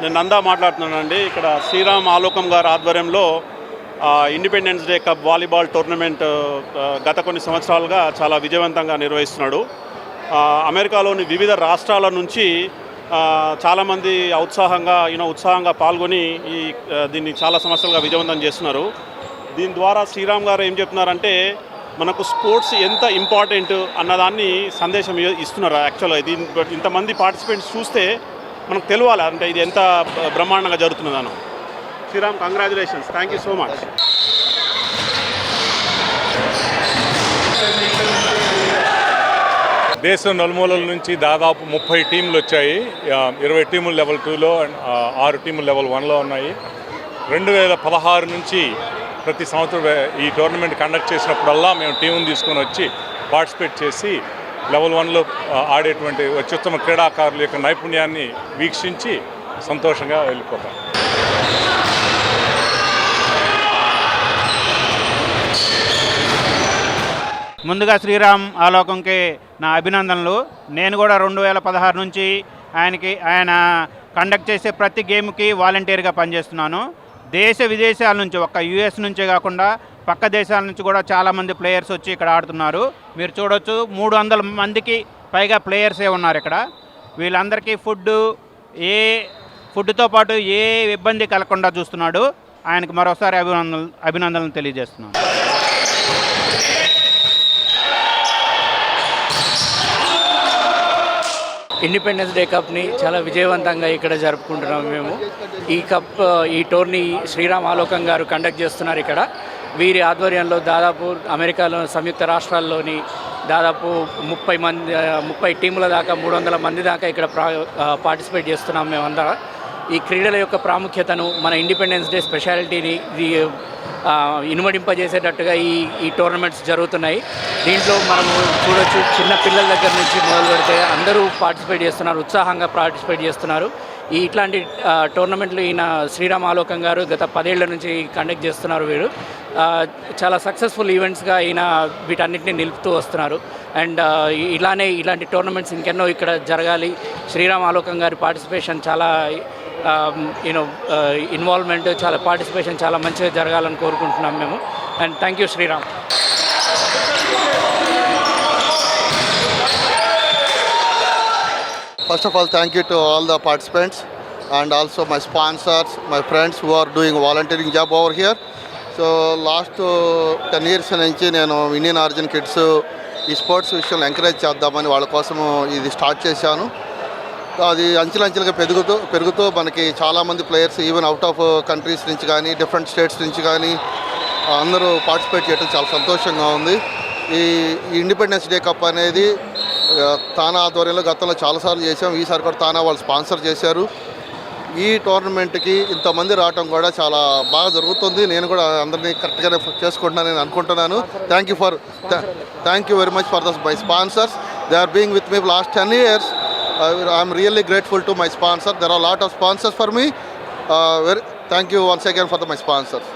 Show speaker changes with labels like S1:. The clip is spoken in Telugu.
S1: నేను నందా మాట్లాడుతున్నానండి. ఇక్కడ శ్రీరామ్ ఆలోకం గారి ఆధ్వర్యంలో independence day cup volleyball tournament గత కొన్ని సంవత్సరాలుగా చాలా విజయవంతంగా నిర్వహిస్తున్నాడు. అమెరికాలోని వివిధ రాష్ట్రాల నుంచి చాలామంది ఉత్సాహంగా పాల్గొని దీన్ని చాలా సంవత్సరాలుగా విజయవంతం చేస్తున్నారు. దీని ద్వారా శ్రీరామ్ గారు ఏం చెప్తున్నారంటే మనకు స్పోర్ట్స్ ఎంత ఇంపార్టెంట్ అన్నదాన్ని సందేశం ఇస్తున్నారు. యాక్చువల్గా దీని ఇంతమంది పార్టిసిపెంట్స్ చూస్తే మనకు తెలియాలి అంటే ఇది ఎంత బ్రహ్మాండంగా జరుగుతున్నదాను. Sriram, congratulations, thank you so much.
S2: దేశం నలుమూలల నుంచి దాదాపు 30 టీంలు వచ్చాయి. 20 టీములు లెవెల్ 2లో, 6 టీములు లెవెల్ 1లో ఉన్నాయి. 2016 నుంచి ప్రతి సంవత్సరం ఈ టోర్నమెంట్ కండక్ట్ చేసినప్పుడల్లా మేము టీంని తీసుకొని వచ్చి పార్టిసిపేట్ చేసి లెవెల్ 1లో ఆడేటువంటి అత్యుత్తమ క్రీడాకారుల యొక్క నైపుణ్యాన్ని వీక్షించి సంతోషంగా వెళ్ళిపోతాం.
S3: ముందుగా శ్రీరామ్ ఆలోకంకి నా అభినందనలు. నేను కూడా 2016 నుంచి ఆయన కండక్ట్ చేసే ప్రతి గేమ్కి వాలంటీర్గా పనిచేస్తున్నాను. దేశ విదేశాల నుంచి, ఒక్క యుఎస్ నుంచే కాకుండా పక్క దేశాల నుంచి కూడా చాలామంది ప్లేయర్స్ వచ్చి ఇక్కడ ఆడుతున్నారు. మీరు చూడొచ్చు, 300 మందికి పైగా ప్లేయర్సే ఉన్నారు ఇక్కడ. వీళ్ళందరికీ ఫుడ్తో పాటు ఏ ఇబ్బంది కలగకుండా చూస్తున్నాడు. ఆయనకు మరోసారి అభినందనలు తెలియజేస్తున్నాను.
S4: ఇండిపెండెన్స్ డే కప్ని చాలా విజయవంతంగా ఇక్కడ జరుపుకుంటున్నాము మేము. ఈ టోర్నీ శ్రీరామ్ ఆలోకం గారు కండక్ట్ చేస్తున్నారు ఇక్కడ. వీరి ఆధ్వర్యంలో దాదాపు అమెరికాలో సంయుక్త రాష్ట్రాల్లోని దాదాపు 30 టీముల దాకా 300 మంది దాకా ఇక్కడ పార్టిసిపేట్ చేస్తున్నాం మేమందరం. ఈ క్రీడల యొక్క ప్రాముఖ్యతను, మన ఇండిపెండెన్స్ డే స్పెషాలిటీని ఇనుమడింపజేసేటట్టుగా ఈ టోర్నమెంట్స్ జరుగుతున్నాయి. దీంట్లో మనము చూడొచ్చు, చిన్న పిల్లల దగ్గర నుంచి మొదలు పెడితే అందరూ పార్టిసిపేట్ చేస్తున్నారు, ఉత్సాహంగా పార్టిసిపేట్ చేస్తున్నారు. ఇట్లాంటి టోర్నమెంట్లు ఈయన శ్రీరామ్ ఆలోకం గారు గత 10 ఏళ్ల నుంచి కండక్ట్ చేస్తున్నారు. వీరు చాలా సక్సెస్ఫుల్ ఈవెంట్స్గా ఈయన వీటన్నిటిని నిలుపుతూ వస్తున్నారు. అండ్ ఇలాంటి టోర్నమెంట్స్ ఇంకెన్నో ఇక్కడ జరగాలి. శ్రీరామ్ ఆలోకం గారి పార్టిసిపేషన్ చాలా ఇన్వాల్వ్మెంట్, చాలా పార్టిసిపేషన్ చాలా మంచిగా జరగాలని కోరుకుంటున్నాం మేము. And thank you Sriram.
S5: First of all, thank you to all the participants and also my sponsors, my friends who are doing volunteering job over here. So last 10 years నుంచి నేను ఇండియన్ ఆరిజిన్ కిడ్స్ ఈ స్పోర్ట్స్ విషయంలో ఎంకరేజ్ చేద్దామని వాళ్ళ కోసము ఇది స్టార్ట్ చేశాను. అది అంచెలంచెలుగా పెరుగుతూ మనకి చాలామంది players even out of countries నుంచి కానీ డిఫరెంట్ స్టేట్స్ నుంచి కానీ అందరూ పార్టిసిపేట్ చేయడం చాలా సంతోషంగా ఉంది. ఈ ఇండిపెండెన్స్ డే కప్ అనేది తానా ఆధ్వర్యంలో గతంలో చాలాసార్లు చేసాం. ఈసారి కూడా తానా వాళ్ళు స్పాన్సర్ చేశారు. ఈ టోర్నమెంట్కి ఇంతమంది రావడం కూడా చాలా బాగా జరుగుతుంది. నేను కూడా అందరినీ కరెక్ట్గానే చేసుకుంటున్నాను నేను అనుకుంటున్నాను. Thank you very much for my sponsors. They are being with me last 10 years. I'm really grateful to my sponsor. There are a lot of sponsors for me. Thank you once again for my sponsors.